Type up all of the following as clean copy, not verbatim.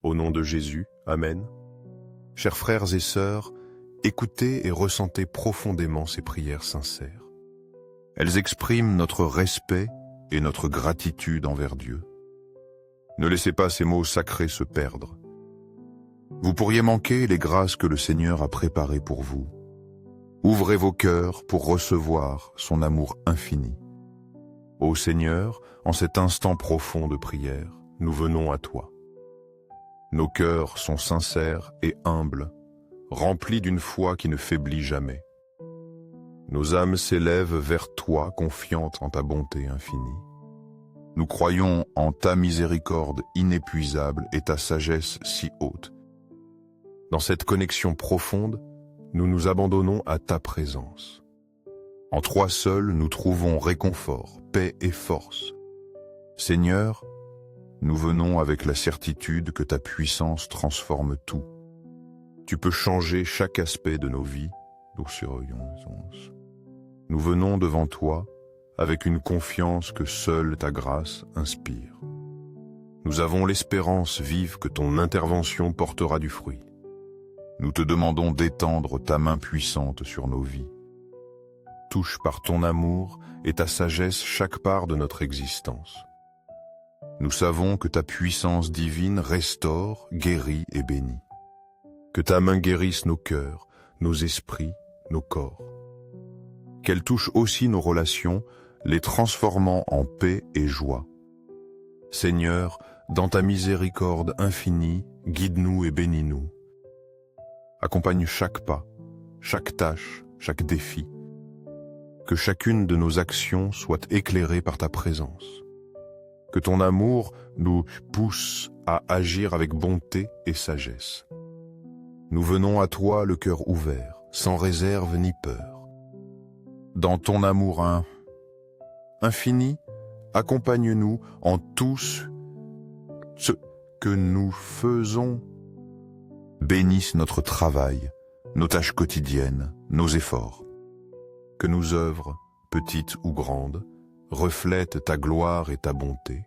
Au nom de Jésus, Amen. Chers frères et sœurs, écoutez et ressentez profondément ces prières sincères. Elles expriment notre respect et notre gratitude envers Dieu. Ne laissez pas ces mots sacrés se perdre. Vous pourriez manquer les grâces que le Seigneur a préparées pour vous. Ouvrez vos cœurs pour recevoir son amour infini. Ô Seigneur, en cet instant profond de prière, nous venons à toi. Nos cœurs sont sincères et humbles, remplis d'une foi qui ne faiblit jamais. Nos âmes s'élèvent vers toi, confiantes en ta bonté infinie. Nous croyons en ta miséricorde inépuisable et ta sagesse si haute. Dans cette connexion profonde, nous nous abandonnons à ta présence. En toi seul, nous trouvons réconfort, paix et force. Seigneur, nous venons avec la certitude que ta puissance transforme tout. Tu peux changer chaque aspect de nos vies. Nous venons devant toi avec une confiance que seule ta grâce inspire. Nous avons l'espérance vive que ton intervention portera du fruit. Nous te demandons d'étendre ta main puissante sur nos vies. Touche par ton amour et ta sagesse chaque part de notre existence. Nous savons que ta puissance divine restaure, guérit et bénit. Que ta main guérisse nos cœurs, nos esprits, nos corps. Qu'elle touche aussi nos relations, les transformant en paix et joie. Seigneur, dans ta miséricorde infinie, guide-nous et bénis-nous. Accompagne chaque pas, chaque tâche, chaque défi. Que chacune de nos actions soit éclairée par ta présence. Que ton amour nous pousse à agir avec bonté et sagesse. Nous venons à toi le cœur ouvert, sans réserve ni peur. Dans ton amour infini, accompagne-nous en tout ce que nous faisons. Bénisse notre travail, nos tâches quotidiennes, nos efforts. Que nos œuvres, petites ou grandes, reflètent ta gloire et ta bonté.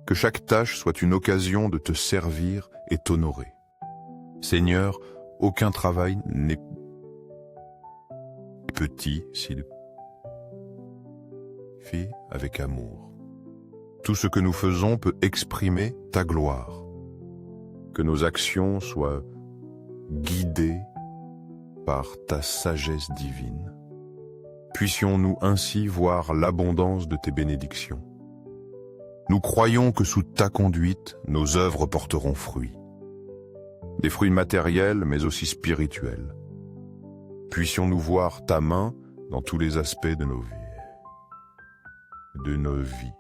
Que chaque tâche soit une occasion de te servir et t'honorer. Seigneur, aucun travail n'est petit s'il fait avec amour. Tout ce que nous faisons peut exprimer ta gloire. Que nos actions soient guidées par ta sagesse divine. Puissions-nous ainsi voir l'abondance de tes bénédictions. Nous croyons que sous ta conduite, nos œuvres porteront fruit. Des fruits matériels, mais aussi spirituels. Puissions-nous voir ta main dans tous les aspects de nos vies.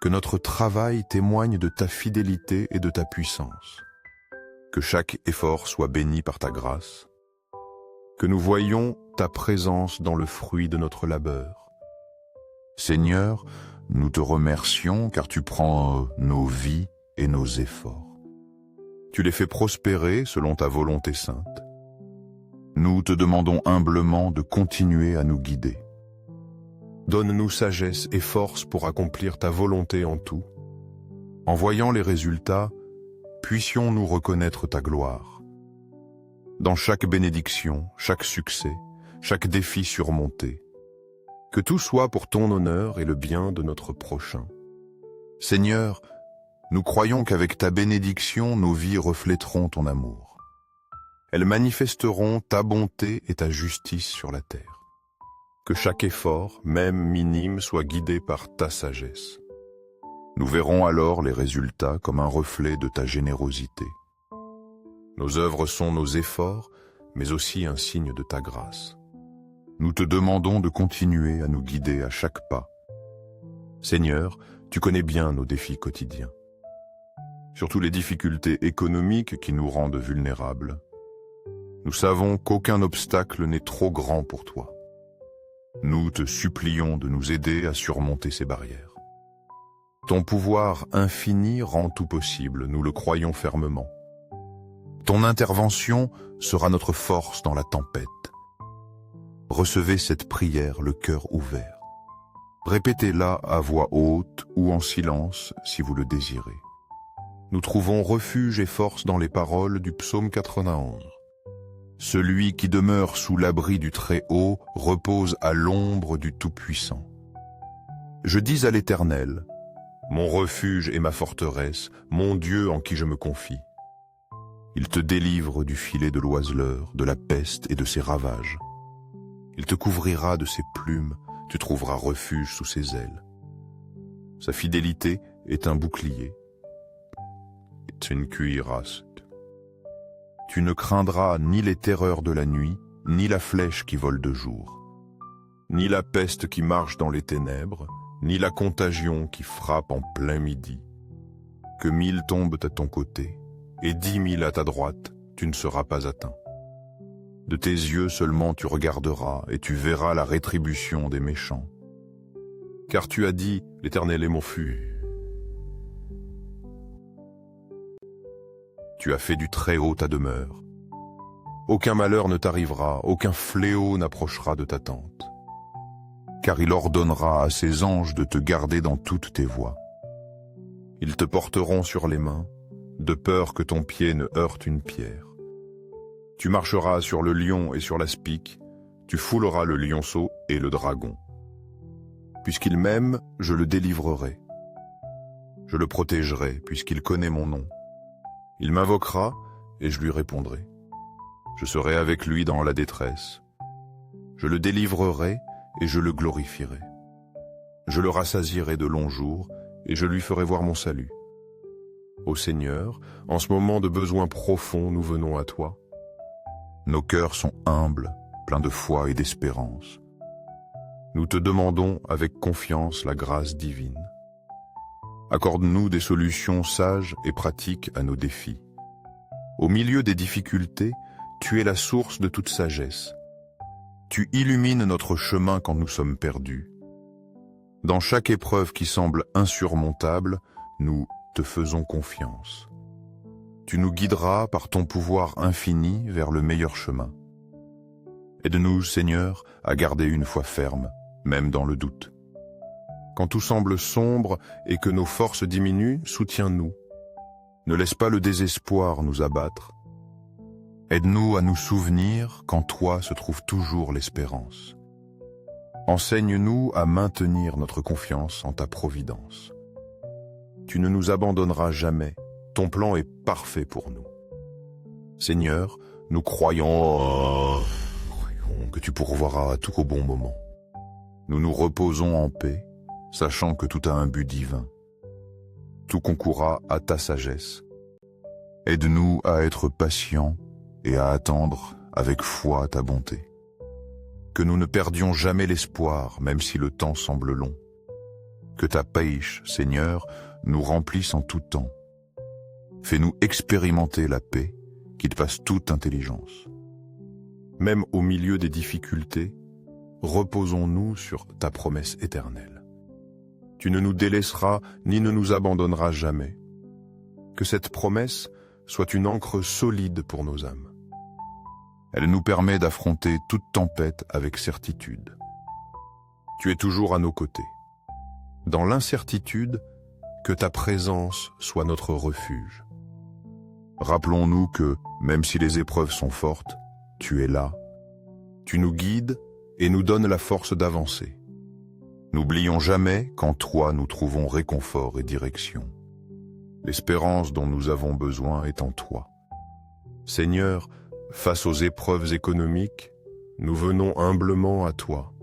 Que notre travail témoigne de ta fidélité et de ta puissance. Que chaque effort soit béni par ta grâce. Que nous voyions ta présence dans le fruit de notre labeur. Seigneur, nous te remercions car tu prends nos vies et nos efforts. Tu les fais prospérer selon ta volonté sainte. Nous te demandons humblement de continuer à nous guider. Donne-nous sagesse et force pour accomplir ta volonté en tout. En voyant les résultats, puissions-nous reconnaître ta gloire. Dans chaque bénédiction, chaque succès, chaque défi surmonté, que tout soit pour ton honneur et le bien de notre prochain. Seigneur, nous croyons qu'avec ta bénédiction, nos vies reflèteront ton amour. Elles manifesteront ta bonté et ta justice sur la terre. Que chaque effort, même minime, soit guidé par ta sagesse. Nous verrons alors les résultats comme un reflet de ta générosité. Nos œuvres sont nos efforts, mais aussi un signe de ta grâce. Nous te demandons de continuer à nous guider à chaque pas. Seigneur, tu connais bien nos défis quotidiens. Surtout les difficultés économiques qui nous rendent vulnérables. Nous savons qu'aucun obstacle n'est trop grand pour toi. Nous te supplions de nous aider à surmonter ces barrières. Ton pouvoir infini rend tout possible, nous le croyons fermement. Ton intervention sera notre force dans la tempête. Recevez cette prière le cœur ouvert. Répétez-la à voix haute ou en silence si vous le désirez. nous trouvons refuge et force dans les paroles du psaume 91. Celui qui demeure sous l'abri du Très-Haut repose à l'ombre du Tout-Puissant. Je dis à l'Éternel, mon refuge et ma forteresse, mon Dieu en qui je me confie. Il te délivre du filet de l'oiseleur, de la peste et de ses ravages. Il te couvrira de ses plumes, tu trouveras refuge sous ses ailes. Sa fidélité est un bouclier. C'est une cuirasse. Tu ne craindras ni les terreurs de la nuit, ni la flèche qui vole de jour, ni la peste qui marche dans les ténèbres, ni la contagion qui frappe en plein midi. Que 1000 tombent à ton côté, et 10 000 à ta droite, tu ne seras pas atteint. De tes yeux seulement tu regarderas, et tu verras la rétribution des méchants. Car tu as dit, l'Éternel est mon refuge. Tu as fait du Très-Haut ta demeure. Aucun malheur ne t'arrivera, aucun fléau n'approchera de ta tente. Car il ordonnera à ses anges de te garder dans toutes tes voies. Ils te porteront sur les mains, de peur que ton pied ne heurte une pierre. Tu marcheras sur le lion et sur l'aspic, tu fouleras le lionceau et le dragon. Puisqu'il m'aime, je le délivrerai. Je le protégerai, puisqu'il connaît mon nom. Il m'invoquera, et je lui répondrai. Je serai avec lui dans la détresse. Je le délivrerai, et je le glorifierai. Je le rassasierai de longs jours, et je lui ferai voir mon salut. Ô Seigneur, en ce moment de besoin profond, nous venons à toi. Nos cœurs sont humbles, pleins de foi et d'espérance. Nous te demandons avec confiance la grâce divine. Accorde-nous des solutions sages et pratiques à nos défis. Au milieu des difficultés, tu es la source de toute sagesse. Tu illumines notre chemin quand nous sommes perdus. Dans chaque épreuve qui semble insurmontable, nous te faisons confiance. Tu nous guideras par ton pouvoir infini vers le meilleur chemin. Aide-nous, Seigneur, à garder une foi ferme, même dans le doute. Quand tout semble sombre et que nos forces diminuent, soutiens-nous. Ne laisse pas le désespoir nous abattre. Aide-nous à nous souvenir qu'en toi se trouve toujours l'espérance. Enseigne-nous à maintenir notre confiance en ta providence. Tu ne nous abandonneras jamais, ton plan est parfait pour nous. Seigneur, nous croyons que tu pourvoiras à tout au bon moment. Nous nous reposons en paix, sachant que tout a un but divin. Tout concourra à ta sagesse. Aide-nous à être patients et à attendre avec foi ta bonté. Que nous ne perdions jamais l'espoir, même si le temps semble long. Que ta paix, Seigneur, nous remplisse en tout temps. Fais-nous expérimenter la paix qui dépasse toute intelligence. Même au milieu des difficultés, reposons-nous sur ta promesse éternelle. Tu ne nous délaisseras ni ne nous abandonneras jamais. Que cette promesse soit une ancre solide pour nos âmes. Elle nous permet d'affronter toute tempête avec certitude. Tu es toujours à nos côtés. Dans l'incertitude, que ta présence soit notre refuge. Rappelons-nous que, même si les épreuves sont fortes, tu es là. Tu nous guides et nous donnes la force d'avancer. N'oublions jamais qu'en toi nous trouvons réconfort et direction. L'espérance dont nous avons besoin est en toi. Seigneur, face aux épreuves économiques, nous venons humblement à toi.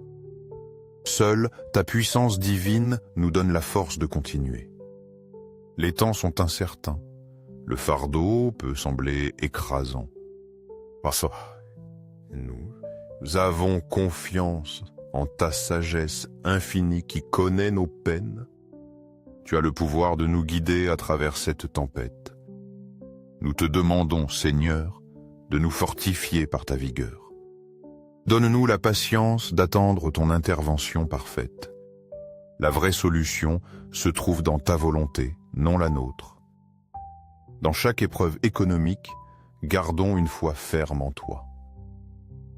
Seule ta puissance divine nous donne la force de continuer. Les temps sont incertains. Le fardeau peut sembler écrasant. Nous avons confiance en ta sagesse infinie qui connaît nos peines. Tu as le pouvoir de nous guider à travers cette tempête. Nous te demandons, Seigneur, de nous fortifier par ta vigueur. Donne-nous la patience d'attendre ton intervention parfaite. La vraie solution se trouve dans ta volonté, non la nôtre. Dans chaque épreuve économique, gardons une foi ferme en toi.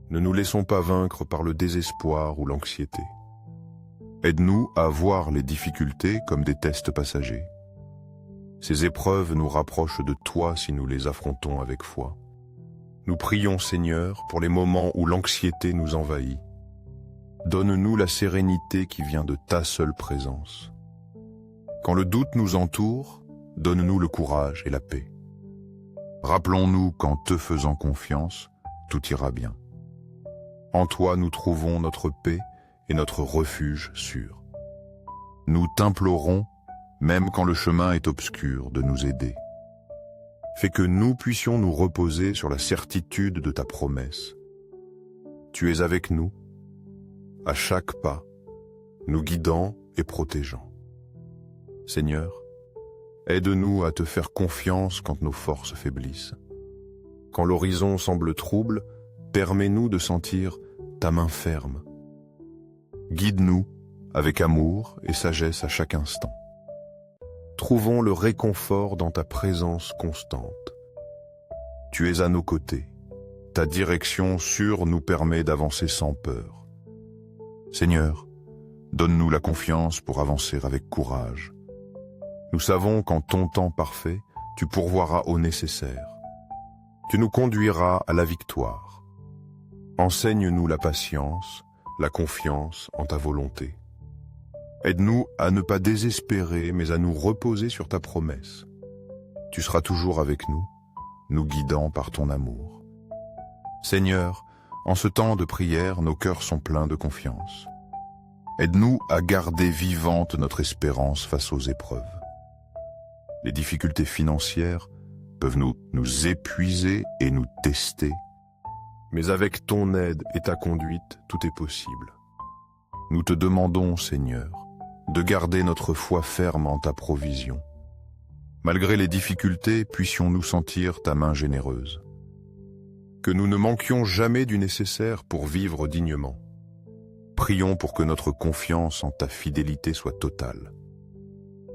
Ne nous laissons pas vaincre par le désespoir ou l'anxiété. Aide-nous à voir les difficultés comme des tests passagers. Ces épreuves nous rapprochent de toi si nous les affrontons avec foi. Nous prions, Seigneur, pour les moments où l'anxiété nous envahit. Donne-nous la sérénité qui vient de ta seule présence. Quand le doute nous entoure, donne-nous le courage et la paix. Rappelons-nous qu'en te faisant confiance, tout ira bien. En toi nous trouvons notre paix et notre refuge sûr. Nous t'implorons, même quand le chemin est obscur, de nous aider. Fais que nous puissions nous reposer sur la certitude de ta promesse. Tu es avec nous, à chaque pas, nous guidant et protégeant. Seigneur, aide-nous à te faire confiance quand nos forces faiblissent. Quand l'horizon semble trouble, permets-nous de sentir ta main ferme. Guide-nous avec amour et sagesse à chaque instant. Trouvons le réconfort dans ta présence constante. Tu es à nos côtés. Ta direction sûre nous permet d'avancer sans peur. Seigneur, donne-nous la confiance pour avancer avec courage. Nous savons qu'en ton temps parfait, tu pourvoiras au nécessaire. Tu nous conduiras à la victoire. Enseigne-nous la patience, la confiance en ta volonté. Aide-nous à ne pas désespérer, mais à nous reposer sur ta promesse. Tu seras toujours avec nous, nous guidant par ton amour. Seigneur, en ce temps de prière, nos cœurs sont pleins de confiance. Aide-nous à garder vivante notre espérance face aux épreuves. Les difficultés financières peuvent nous épuiser et nous tester. Mais avec ton aide et ta conduite, tout est possible. Nous te demandons, Seigneur, de garder notre foi ferme en ta provision. Malgré les difficultés, puissions-nous sentir ta main généreuse. Que nous ne manquions jamais du nécessaire pour vivre dignement. Prions pour que notre confiance en ta fidélité soit totale.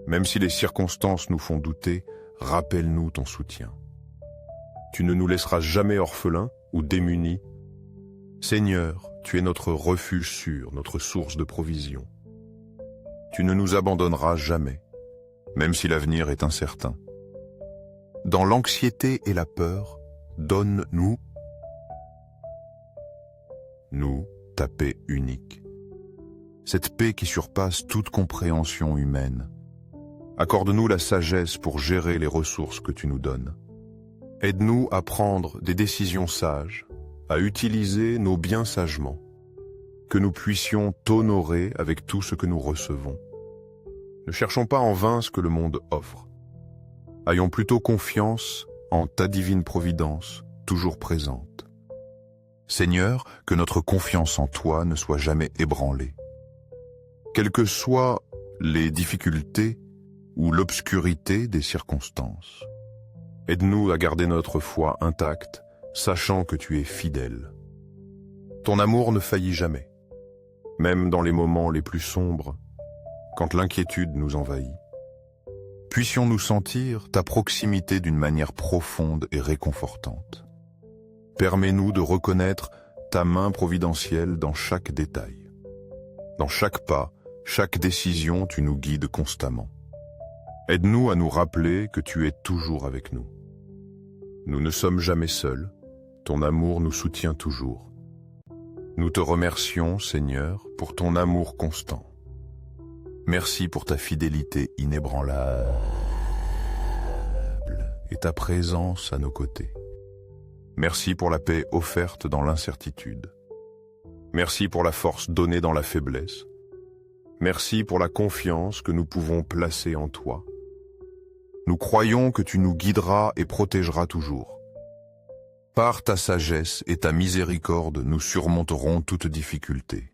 Même si les circonstances nous font douter, rappelle-nous ton soutien. Tu ne nous laisseras jamais orphelins ou démunis. Seigneur, tu es notre refuge sûr, notre source de provision. Tu ne nous abandonneras jamais, même si l'avenir est incertain. Dans l'anxiété et la peur, donne-nous ta paix unique. Cette paix qui surpasse toute compréhension humaine. Accorde-nous la sagesse pour gérer les ressources que tu nous donnes. Aide-nous à prendre des décisions sages, à utiliser nos biens sagement, que nous puissions t'honorer avec tout ce que nous recevons. Ne cherchons pas en vain ce que le monde offre. Ayons plutôt confiance en ta divine providence, toujours présente. Seigneur, que notre confiance en toi ne soit jamais ébranlée. Quelles que soient les difficultés ou l'obscurité des circonstances, aide-nous à garder notre foi intacte, sachant que tu es fidèle. Ton amour ne faillit jamais, même dans les moments les plus sombres, quand l'inquiétude nous envahit. Puissions-nous sentir ta proximité d'une manière profonde et réconfortante. Permets-nous de reconnaître ta main providentielle dans chaque détail. Dans chaque pas, chaque décision, tu nous guides constamment. Aide-nous à nous rappeler que tu es toujours avec nous. Nous ne sommes jamais seuls, ton amour nous soutient toujours. Nous te remercions, Seigneur, pour ton amour constant. Merci pour ta fidélité inébranlable et ta présence à nos côtés. Merci pour la paix offerte dans l'incertitude. Merci pour la force donnée dans la faiblesse. Merci pour la confiance que nous pouvons placer en toi. Nous croyons que tu nous guideras et protégeras toujours. Par ta sagesse et ta miséricorde, nous surmonterons toute difficulté.